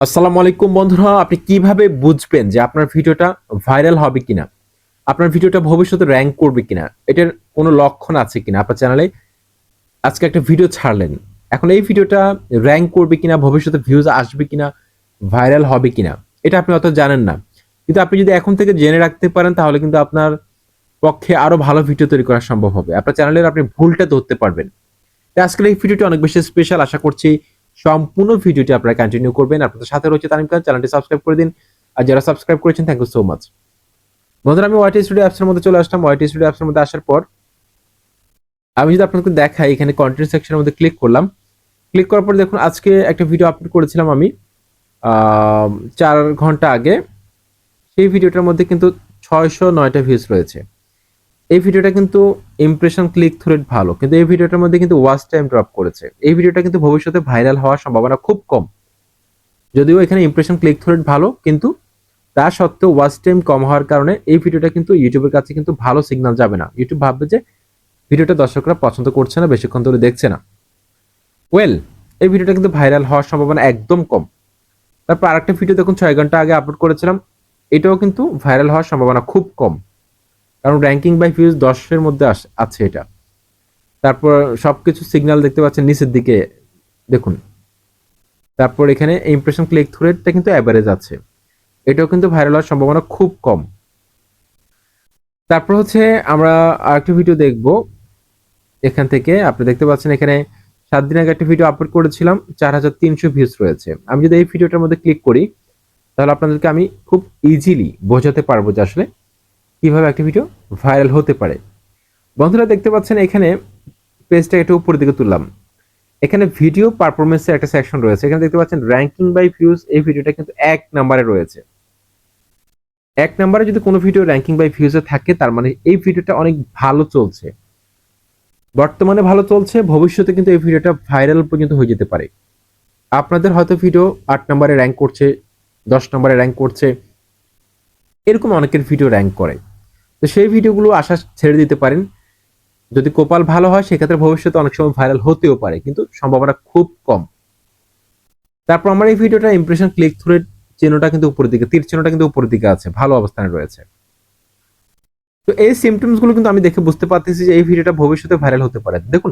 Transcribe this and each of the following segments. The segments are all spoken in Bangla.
আসসালামু আলাইকুম বন্ধুরা, আপনি কিভাবে বুঝবেন যে আপনার ভিডিওটা ভাইরাল হবে কিনা, আপনার ভিডিওটা ভবিষ্যতে র্যাঙ্ক করবে কিনা, এটার কোনো লক্ষণ আছে কিনা? আপনার চ্যানেলে আজকে একটা ভিডিও ছাড়লেন, এখন এই ভিডিওটা র্যাঙ্ক করবে কিনা, ভবিষ্যতে ভিউজ আসবে কিনা, ভাইরাল হবে কিনা, এটা আপনি অত জানেন না। কিন্তু আপনি যদি এখন থেকে জেনে রাখতে পারেন তাহলে কিন্তু আপনার পক্ষে আরো ভালো ভিডিও তৈরি করা সম্ভব হবে, আপনার চ্যানেলের আপনি ভুলটা ধরতে পারবেন। আজকের এই ভিডিওটি অনেক বেশি স্পেশাল, আশা করছি সম্পূর্ণ ভিডিওটি আপনারা কন্টিনিউ করবেন। আপনাদের সাথে রয়েছে তানিম খান, চ্যানেলটি সাবস্ক্রাইব করে দিন। আর যারা সাবস্ক্রাইব করেছেন থ্যাংক ইউ সো মাচ। বন্ধুরা, আমি ওয়াইটি স্টুডিও অ্যাপসের মধ্যে চলে আসলাম। ওয়াইটি স্টুডিও অ্যাপসের মধ্যে আসার পর আমি যদি আপনাদের দেখাই, এখানে কন্টেন্ট সেকশনের মধ্যে ক্লিক করলাম। ক্লিক করার পর দেখুন আজকে একটা ভিডিও আপলোড করেছিলাম আমি 4 ঘন্টা আগে। সেই ভিডিওটার মধ্যে কিন্তু 609টা ভিউজ রয়েছে। এই ভিডিওটা কিন্তু ইমপ্রেশন ক্লিক থ্রু রেট ভালো, কিন্তু এই ভিডিওটার মধ্যে কিন্তু ওয়াচ টাইম ড্রপ করেছে। এই ভিডিওটা কিন্তু ভবিষ্যতে ভাইরাল হওয়ার সম্ভাবনা খুব কম। যদিও এখানে ইমপ্রেশন ক্লিক থ্রু রেট ভালো, কিন্তু তা সত্ত্বেও ওয়াচ টাইম কম হওয়ার কারণে এই ভিডিওটা কিন্তু ইউটিউবের কাছে কিন্তু ভালো সিগন্যাল যাবে না। ইউটিউব ভাববে যে ভিডিওটা দর্শকরা পছন্দ করছে না, বেশিক্ষণ ধরে দেখছে না। ওয়েল, এই ভিডিওটা কিন্তু ভাইরাল হওয়ার সম্ভাবনা একদম কম। তারপর আরেকটা ভিডিও দেখুন 6 ঘন্টা আগে আপলোড করেছিলাম, এটাও কিন্তু ভাইরাল হওয়ার সম্ভাবনা খুব কম, কারণ র্যাঙ্কিং বাই ভিউজ 10-এর মধ্যে আছে এটা। তারপর সবকিছু সিগন্যাল দেখতে পাচ্ছেন নিচের দিকে দেখুন। তারপর এখানে ইমপ্রেশন ক্লিক থ্রু রেটটা কিন্তু অ্যাভারেজ আছে, এটাও কিন্তু ভাইরাল হওয়ার সম্ভাবনা খুব কম। তারপর হচ্ছে আমরা আরেকটা ভিডিও দেখব। এখান থেকে আপনি দেখতে পাচ্ছেন এখানে 7 দিন আগে একটা ভিডিও আপলোড করেছিলাম, 4300 ভিউজ রয়েছে। আমি যদি এই ভিডিওটার মধ্যে ক্লিক করি তাহলে আপনাদেরকে আমি খুব ইজিলি বোঝাতে পারবো যে আসলে কিভাবে একটা ভিডিও ভাইরাল হতে পারে। বন্ধুরা দেখতে পাচ্ছেন এখানে পেজটা একটু উপরের দিকে তুললাম। এখানে ভিডিও পারফরমেন্সের একটা সেকশন রয়েছে, এখানে দেখতে পাচ্ছেন র্যাঙ্কিং বাই ভিউজ। এই ভিডিওটা কিন্তু 1 নম্বরে রয়েছে। 1 নম্বরে যদি কোনো ভিডিও র্যাঙ্কিং বাই ভিউজে থাকে, তার মানে এই ভিডিওটা অনেক ভালো চলছে, বর্তমানে ভালো চলছে, ভবিষ্যতে কিন্তু এই ভিডিওটা ভাইরাল পর্যন্ত হয়ে যেতে পারে। আপনাদের হয়তো ভিডিও 8 নম্বরে র্যাঙ্ক করছে, 10 নম্বরে র্যাঙ্ক করছে, এরকম অনেকের ভিডিও র্যাঙ্ক করে। তো সেই ভিডিওগুলো আশা ছেড়ে দিতে পারেন। যদি কপাল ভালো হয় সেক্ষেত্রে ভবিষ্যতে অনেক সময় ভাইরাল হতেও পারে, কিন্তু সম্ভাবনা খুব কম। তারপর আমার এই ভিডিওটা ইমপ্রেশন ক্লিক থ্রু রেট চিহ্নটা কিন্তু উপরের দিকে, তীর চিহ্নটা কিন্তু উপরের দিকে আছে, ভালো অবস্থানে রয়েছে। তো এই সিমটমস গুলো কিন্তু আমি দেখে বুঝতে পারতেছি যে এই ভিডিওটা ভবিষ্যতে ভাইরাল হতে পারে। দেখুন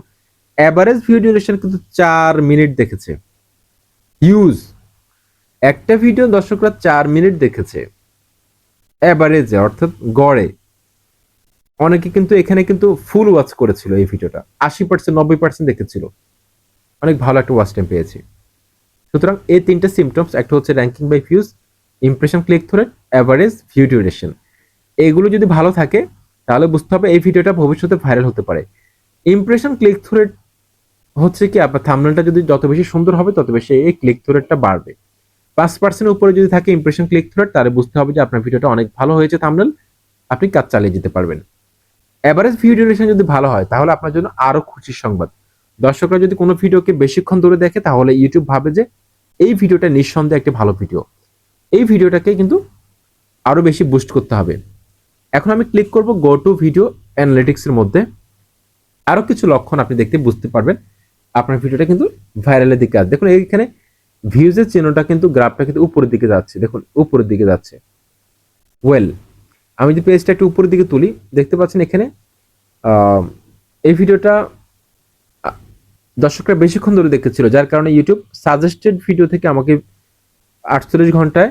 এভারেজ ভিউ ডিউরেশন কিন্তু 4 মিনিট দেখেছে। হিউজ একটা ভিডিও দর্শকরা 4 মিনিট দেখেছে এভারেজে, অর্থাৎ গড়ে। অনেকে কিন্তু এখানে কিন্তু ফুল ওয়াচ করেছিল এই ভিডিওটা, 80% 90% দেখেছিল, অনেক ভালো একটা ওয়াচ টাইম পেয়েছি। সুতরাং এই তিনটা সিমটমস, একটা হচ্ছে ranking by views, impression click through rate, average view duration, এইগুলো যদি ভালো থাকে তাহলে বুঝতে হবে এই ভিডিওটা ভবিষ্যতে ভাইরাল হতে পারে। ইমপ্রেশন ক্লিক থ্রু রেট হচ্ছে কি, আপনার থাম্বনেলটা যদি যত বেশি সুন্দর হবে তত বেশি এই ক্লিক থ্রু রেটটা বাড়বে। 5% উপরে যদি থাকে ইমপ্রেশন ক্লিক থ্রু রেট, তাহলে বুঝতে হবে যে আপনার ভিডিওটা অনেক ভালো হয়েছে থাম্বনেল, আপনি কাজ চালিয়ে যেতে পারবেন। এভারেজ ভিউ ডিউরেশন যদি ভালো হয় তাহলে আপনার জন্য আরো খুশির সংবাদ। দর্শকরা যদি কোনো ভিডিওকে বেশিক্ষণ ধরে দেখে তাহলে ইউটিউব ভাবে যে এই ভিডিওটা নিঃসন্দেহে একটি ভালো ভিডিও, এই ভিডিওটাকে কিন্তু আরো বেশি বুস্ট করতে হবে। এখন আমি ক্লিক করব গো টু ভিডিও অ্যানালিটিক্স এর মধ্যে। আরো কিছু লক্ষণ আপনি দেখতে বুঝতে পারবেন আপনার ভিডিওটা কিন্তু ভাইরালের দিকে আছে। দেখুন এইখানে ভিউজের চিহ্নটা কিন্তু, গ্রাফটা কিন্তু উপরের দিকে যাচ্ছে, দেখুন উপরের দিকে যাচ্ছে। ওয়েল, আমি যদি পেজটা একটু উপরের দিকে তুলি, দেখতে পাচ্ছেন এখানে এই ভিডিওটা দর্শকরা বেশিক্ষণ ধরে দেখেছিল, যার কারণে ইউটিউব সাজেস্টেড ভিডিও থেকে আমাকে 48 ঘন্টায়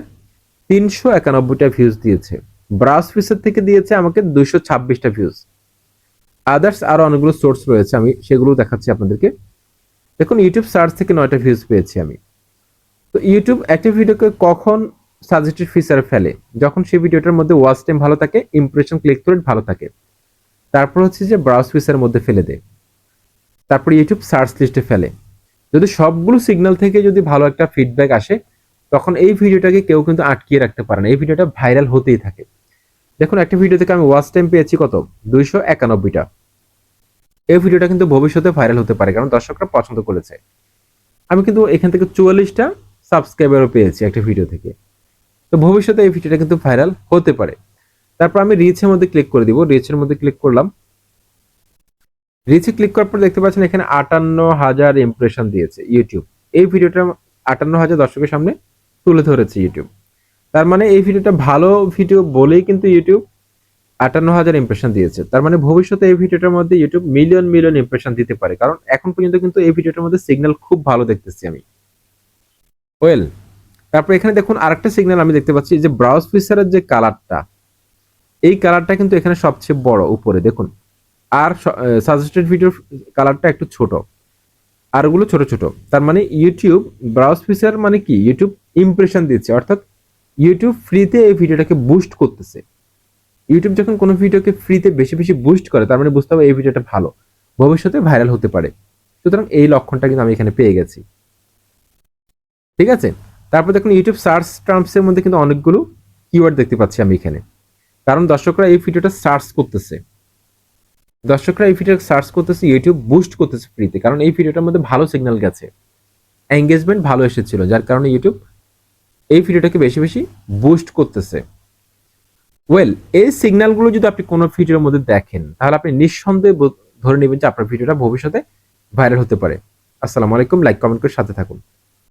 391টা ভিউজ দিয়েছে। ব্রাউজ ফিচার থেকে দিয়েছে আমাকে 226টা ভিউজ। আদার্স আরো অনেকগুলো সোর্স রয়েছে, আমি সেগুলো দেখাচ্ছি আপনাদেরকে। দেখুন ইউটিউব সার্চ থেকে 9টা ভিউজ পেয়েছি আমি। তো ইউটিউব একটা ভিডিওকে কখন সাজেস্টেড ফিচারে ফেলে? যখন সেই ভিডিওটার মধ্যে ওয়াচ টাইম ভালো থাকে, ইমপ্রেশন ক্লিক থ্রু রেট ভালো থাকে। তারপর হচ্ছে যে ব্রাউজ ফিচারের মধ্যে ফেলে দেয়। তারপর ইউটিউব সার্চ লিস্টে ফেলে। যদি সবগুলো সিগন্যাল থেকে যদি ভালো একটা ফিডব্যাক আসে, তখন এই ভিডিওটাকে কেউ কিন্তু আটকিয়ে রাখতে পারে না, এই ভিডিওটা ভাইরাল হতেই থাকে। দেখুন একটা ভিডিও থেকে আমি ওয়াচ টাইম পেয়েছি কত, 291টা। এই ভিডিওটা কিন্তু ভবিষ্যতে ভাইরাল হতে পারে, কারণ দর্শকরা পছন্দ করেছে। আমি কিন্তু এখান থেকে 44টা সাবস্ক্রাইবারও পেয়েছি একটা ভিডিও থেকে। তো ভবিষ্যতে এই ভিডিওটা কিন্তু ভাইরাল হতে পারে। তারপর আমি রিচের মধ্যে ক্লিক করে দিব, রিচের মধ্যে ক্লিক করলাম। রিচে ক্লিক করার পর দেখতে পাচ্ছেন এখানে 58,000 ইমপ্রেশন দিয়েছে ইউটিউব। এই ভিডিওটা 58,000 দর্শকের সামনে তুলে ধরেছে ইউটিউব। তার মানে এই ভিডিওটা ভালো ভিডিও বলেই কিন্তু ইউটিউব 58,000 ইমপ্রেশন দিয়েছে। তার মানে ভবিষ্যতে এই ভিডিওটার মধ্যে ইউটিউব মিলিয়ন মিলিয়ন ইমপ্রেশন দিতে পারে, কারণ এখন পর্যন্ত কিন্তু এই ভিডিওটার মধ্যে সিগন্যাল খুব ভালো দেখতেছি আমি। ওয়েল, তারপর এখানে দেখুন আরেকটা সিগন্যাল আমি দেখতে পাচ্ছি যে ব্রাউজ ফিচারের যে কালারটা, এই কালারটা কিন্তু এখানে সবচেয়ে বড় উপরে দেখুন। আর সাজেস্টেড ভিডিওর কালারটা একটু ছোট, আর ওগুলো ছোট ছোট। তার মানে ইউটিউব ব্রাউজ ফিচার মানে কি, ইউটিউব ইমপ্রেশন দিচ্ছে, অর্থাৎ ইউটিউব ফ্রিতে এই ভিডিওটাকে বুস্ট করতেছে। ইউটিউব যখন কোনো ভিডিওকে ফ্রিতে বেশি বেশি বুস্ট করে, তার মানে বুঝতে হবে এই ভিডিওটা ভালো, ভবিষ্যতে ভাইরাল হতে পারে। সুতরাং এই লক্ষণটা কিন্তু আমি এখানে পেয়ে গেছি। ঠিক আছে, তারপর দেখুন ইউটিউব সার্চ টার্মসের মধ্যে কিন্তু অনেকগুলো কিওয়ার্ড দেখতে পাচ্ছি আমি এখানে, কারণ দর্শকরা এই ভিডিওটা সার্চ করতেছে। দর্শকরা এই ভিডিও সার্চ করতেছে, ইউটিউব বুস্ট করতেছে ফ্রিতে, কারণ এই ভিডিওটার মধ্যে ভালো সিগন্যাল গেছে, এঙ্গেজমেন্ট ভালো এসেছিল, যার কারণে ইউটিউব এই ভিডিওটাকে বেশি বেশি বুস্ট করতেছে। ওয়েল, এই সিগন্যালগুলো যদি আপনি কোনো ভিডিওর মধ্যে দেখেন, তাহলে আপনি নিঃসন্দেহে ধরে নেবেন যে আপনার ভিডিওটা ভবিষ্যতে ভাইরাল হতে পারে। আসসালামু আলাইকুম, লাইক কমেন্ট করে সাথে থাকুন।